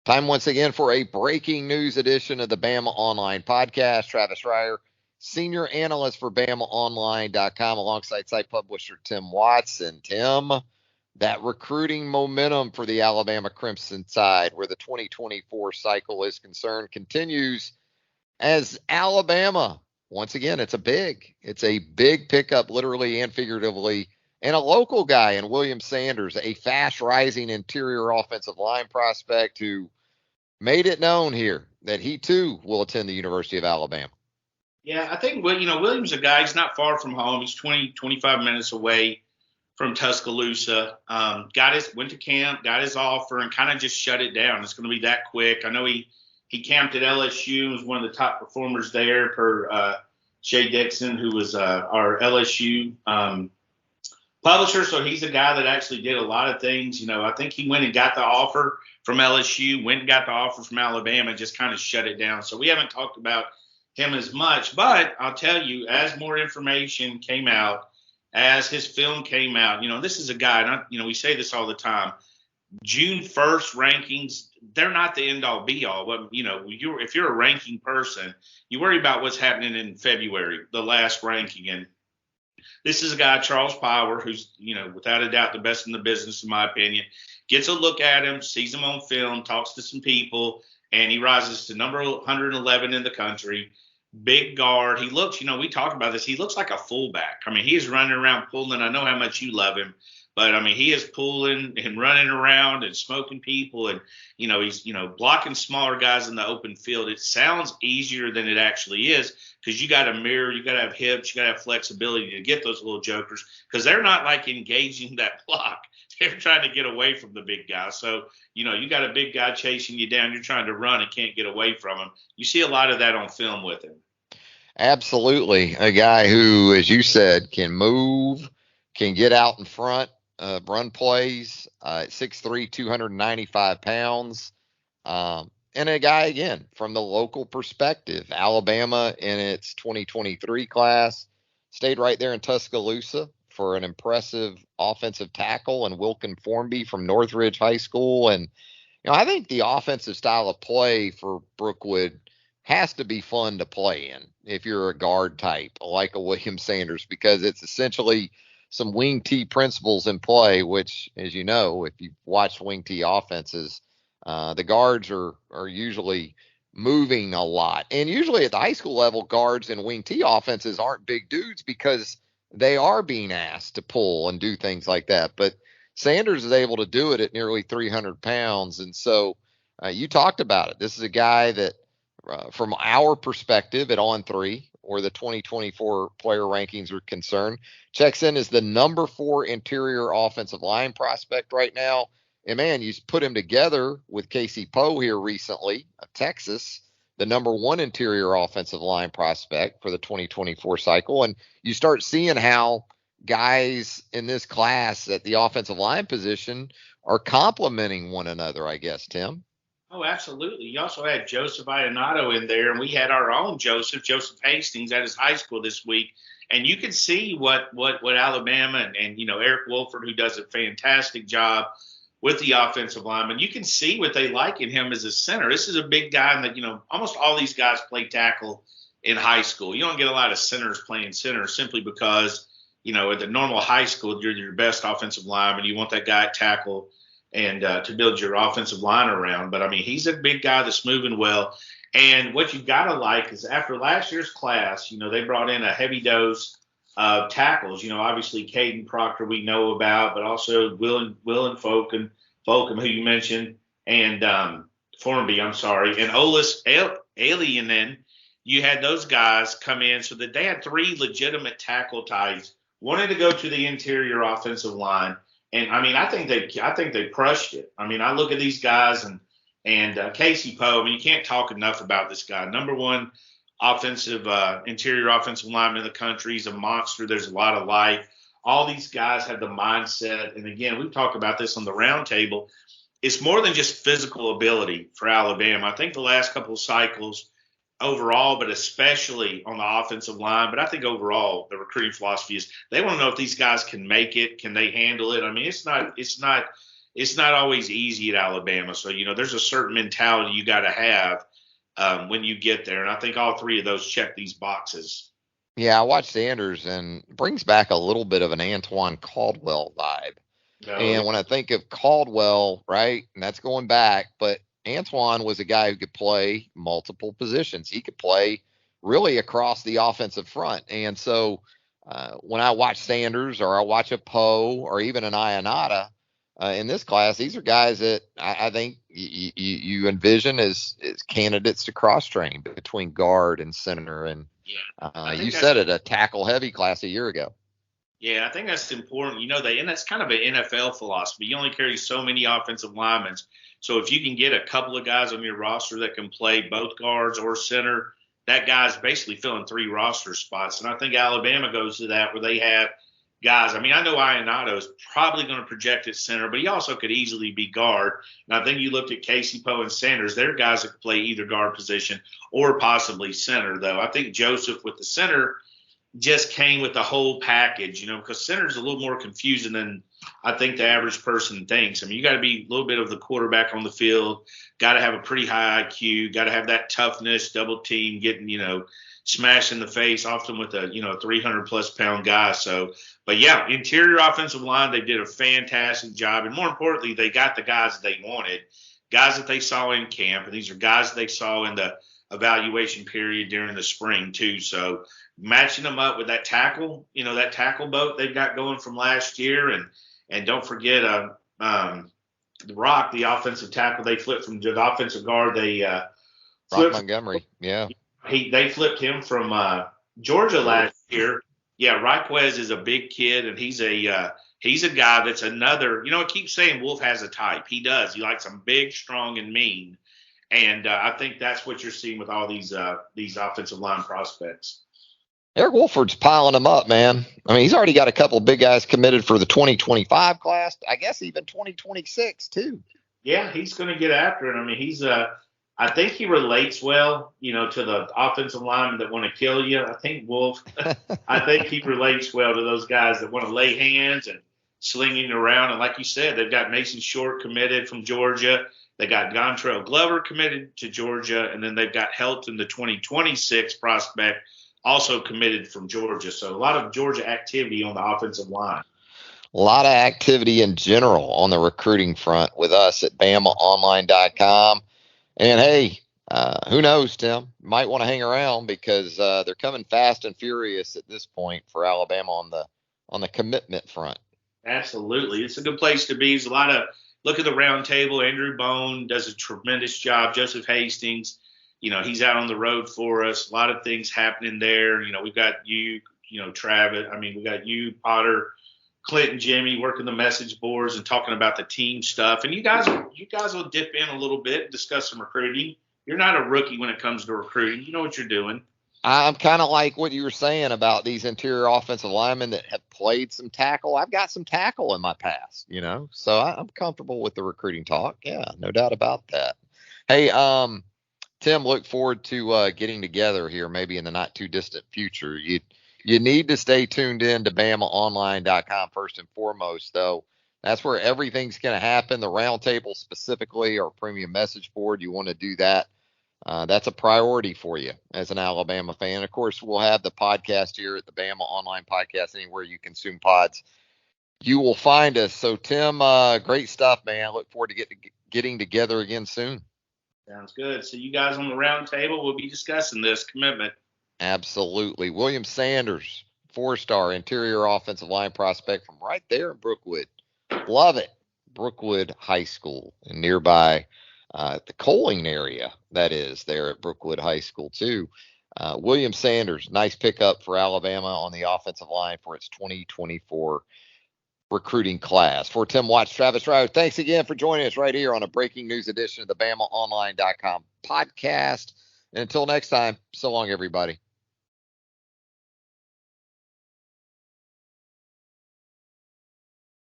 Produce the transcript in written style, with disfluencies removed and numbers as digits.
Time once again for a breaking news edition of the BamaOnLine podcast. Travis Reier, senior analyst for BamaOnline.com, alongside site publisher Tim Watts. And Tim, that recruiting momentum for the Alabama Crimson Tide, where the 2024 cycle is concerned, continues as Alabama, once again, it's a big pickup, literally and figuratively, and a local guy in William Sanders, a fast rising interior offensive line prospect who made it known here that he too will attend the University of Alabama. Yeah, I think, William's a guy, he's not far from home. He's 25 minutes away from Tuscaloosa. Went to camp, got his offer, and kind of just shut it down. It's going to be that quick. I know he camped at LSU, was one of the top performers there per Shay Dixon, who was our LSU publisher. So he's a guy that actually did a lot of things. I think he went and got the offer from LSU, went and got the offer from Alabama, and just kind of shut it down. So we haven't talked about him as much. But I'll tell you, as more information came out, as his film came out, this is a guy, and we say this all the time, June 1st rankings, they're not the end-all be-all. But, if you're a ranking person, you worry about what's happening in February, the last ranking. And this is a guy, Charles Power, who's, without a doubt the best in the business, in my opinion. Gets a look at him, sees him on film, talks to some people, and he rises to number 111 in the country. Big guard. He looks, we talked about this, he looks like a fullback. I mean, he is running around pulling. I know how much you love him, but I mean, he is pulling and running around and smoking people, and he's blocking smaller guys in the open field. It sounds easier than it actually is, because you got to mirror, you got to have hips, you got to have flexibility to get those little jokers, because they're not like engaging that block. They're trying to get away from the big guy. So, you got a big guy chasing you down. You're trying to run and can't get away from him. You see a lot of that on film with him. Absolutely. A guy who, as you said, can move, can get out in front, run plays, 6'3", 295 pounds. And a guy, again, from the local perspective, Alabama in its 2023 class stayed right there in Tuscaloosa for an impressive offensive tackle, and Wilkin Formby from Northridge High School. And, I think the offensive style of play for Brookwood has to be fun to play in if you're a guard type like a William Sanders, because it's essentially some wing T principles in play, which, as you know, if you've watched wing T offenses, the guards are usually moving a lot. And usually at the high school level, guards and wing T offenses aren't big dudes because they are being asked to pull and do things like that. But Sanders is able to do it at nearly 300 pounds. And so you talked about it. This is a guy that, from our perspective at On3, or the 2024 player rankings are concerned, checks in as the number 4 interior offensive line prospect right now. And man, you put him together with Casey Poe here recently of Texas, the number 1 interior offensive line prospect for the 2024 cycle. And you start seeing how guys in this class at the offensive line position are complementing one another, I guess, Tim. Oh, absolutely. You also had Joseph Ionato in there, and we had our own Joseph Hastings at his high school this week. And you can see what Alabama and Eric Wolford, who does a fantastic job with the offensive lineman, you can see what they like in him as a center. This is a big guy, and almost all these guys play tackle in high school. You don't get a lot of centers playing center simply because, at the normal high school, you're your best offensive lineman. You want that guy at tackle and to build your offensive line around. But, I mean, he's a big guy that's moving well. And what you've got to like is after last year's class, they brought in a heavy dose of tackles. Obviously Caden Proctor we know about, but also Will and Folkham, who you mentioned, and Formby, and Olis Alianen. You had those guys come in so that they had 3 legitimate tackle types, wanted to go to the interior offensive line. And I mean, I think they crushed it. I mean, I look at these guys and Casey Poe. I mean, you can't talk enough about this guy. Number 1 interior offensive lineman in the country. He's a monster. There's a lot of life. All these guys have the mindset. And again, we talk about this on the roundtable. It's more than just physical ability for Alabama. I think the last couple of cycles overall, but especially on the offensive line. But I think overall the recruiting philosophy is they want to know if these guys can make it, can they handle it. I mean, it's not it's not always easy at Alabama. So, there's a certain mentality you got to have when you get there. And I think all three of those check these boxes. Yeah, I watched Sanders and brings back a little bit of an Antoine Caldwell vibe. And when I think of Caldwell, right, and that's going back, but Antoine was a guy who could play multiple positions. He could play really across the offensive front. And so when I watch Sanders or I watch a Poe or even an Ionata in this class, these are guys that I think you envision as candidates to cross train between guard and center. And you said it, a tackle heavy class a year ago. Yeah, I think that's important. And that's kind of an NFL philosophy. You only carry so many offensive linemen. So if you can get a couple of guys on your roster that can play both guards or center, that guy's basically filling 3 roster spots. And I think Alabama goes to that where they have guys. I mean, I know Ionado is probably going to project at center, but he also could easily be guard. And I think you looked at Casey, Poe, and Sanders. They're guys that could play either guard position or possibly center, though. I think Joseph with the center just came with the whole package, because center is a little more confusing than I think the average person thinks. I mean, you got to be a little bit of the quarterback on the field, got to have a pretty high IQ, got to have that toughness, double team, getting, smashed in the face, often with a 300-plus pound guy. So, but yeah, interior offensive line, they did a fantastic job. And more importantly, they got the guys they wanted, guys that they saw in camp. And these are guys they saw in the evaluation period during the spring too. So matching them up with that tackle, that tackle boat they've got going from last year. And don't forget the Rock, the offensive tackle, they flipped from the offensive guard. They Rock Montgomery. Yeah. They flipped him from Georgia last year. Yeah, Raquez is a big kid, and he's a guy that's another. I keep saying Wolf has a type. He does. He likes them big, strong, and mean. And I think that's what you're seeing with all these offensive line prospects. Eric Wolford's piling them up, man. I mean, he's already got a couple of big guys committed for the 2025 class. I guess even 2026 too. Yeah, he's going to get after it. I mean, I think he relates well, to the offensive linemen that want to kill you. I think Wolf, I think he relates well to those guys that want to lay hands and slinging around. And like you said, they've got Mason Short committed from Georgia. They got Gontrell Glover committed to Georgia, and then they've got Helton, the 2026 prospect, also committed from Georgia. So a lot of Georgia activity on the offensive line. A lot of activity in general on the recruiting front with us at BamaOnLine.com. And hey, who knows, Tim? Might want to hang around because they're coming fast and furious at this point for Alabama on the commitment front. Absolutely, it's a good place to be. There's a lot of look at the round table. Andrew Bone does a tremendous job. Joseph Hastings, he's out on the road for us. A lot of things happening there. We've got you, Travis. I mean, we got you, Potter, Clinton, Jimmy working the message boards and talking about the team stuff. And you guys will dip in a little bit, discuss some recruiting. You're not a rookie when it comes to recruiting. You know what you're doing. I'm kind of like what you were saying about these interior offensive linemen that have played some tackle. I've got some tackle in my past, so I'm comfortable with the recruiting talk. Yeah, no doubt about that. Hey, Tim, look forward to getting together here maybe in the not too distant future. You need to stay tuned in to BamaOnLine.com first and foremost, though. That's where everything's going to happen. The roundtable specifically, our premium message board, you want to do that. That's a priority for you as an Alabama fan. Of course, we'll have the podcast here at the Bama Online Podcast, anywhere you consume pods. You will find us. So, Tim, great stuff, man. I look forward to getting together again soon. Sounds good. So you guys on the roundtable, we'll be discussing this commitment. Absolutely. William Sanders, 4-star interior offensive line prospect from right there in Brookwood. Love it. Brookwood High School and nearby the Coaling area, that is, there at Brookwood High School, too. William Sanders, nice pickup for Alabama on the offensive line for its 2024 recruiting class. For Tim Watts, Travis Reier, thanks again for joining us right here on a breaking news edition of the BamaOnLine.com podcast. And until next time, so long, everybody.